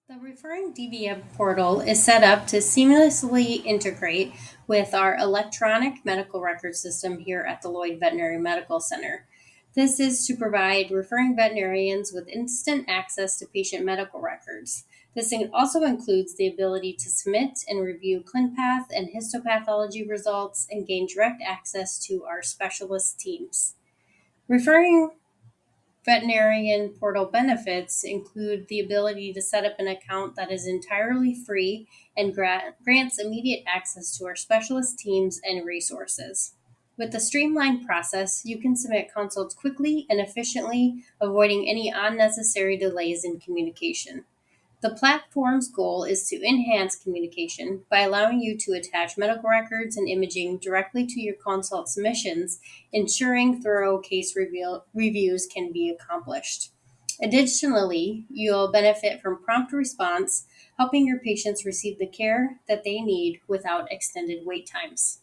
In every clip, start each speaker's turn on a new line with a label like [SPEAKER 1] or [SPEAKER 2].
[SPEAKER 1] The Referring DVM Portal is set up to seamlessly integrate with our electronic medical record system here at the Lloyd Veterinary Medical Center. This is to provide referring veterinarians with instant access to patient medical records. This also includes the ability to submit and review ClinPath and histopathology results and gain direct access to our specialist teams. Referring Veterinarian portal benefits include the ability to set up an account that is entirely free and grants immediate access to our specialist teams and resources. With the streamlined process, you can submit consults quickly and efficiently, avoiding any unnecessary delays in communication. The platform's goal is to enhance communication by allowing you to attach medical records and imaging directly to your consult submissions, ensuring thorough case reviews can be accomplished. Additionally, you'll benefit from prompt response, helping your patients receive the care that they need without extended wait times.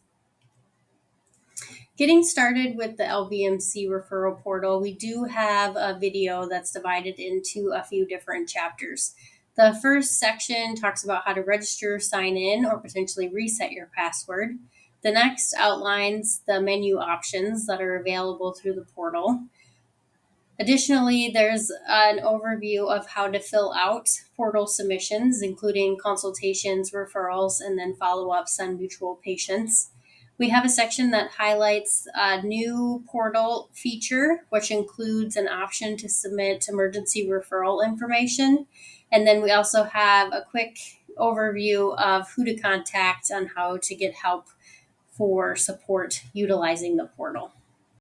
[SPEAKER 1] Getting started with the LVMC referral portal, we do have a video that's divided into a few different chapters. The first section talks about how to register, sign in, or potentially reset your password. The next outlines the menu options that are available through the portal. Additionally, there's an overview of how to fill out portal submissions, including consultations, referrals, and then follow-ups on mutual patients. We have a section that highlights a new portal feature, which includes an option to submit emergency referral information. And then we also have a quick overview of who to contact on how to get help for support utilizing the portal.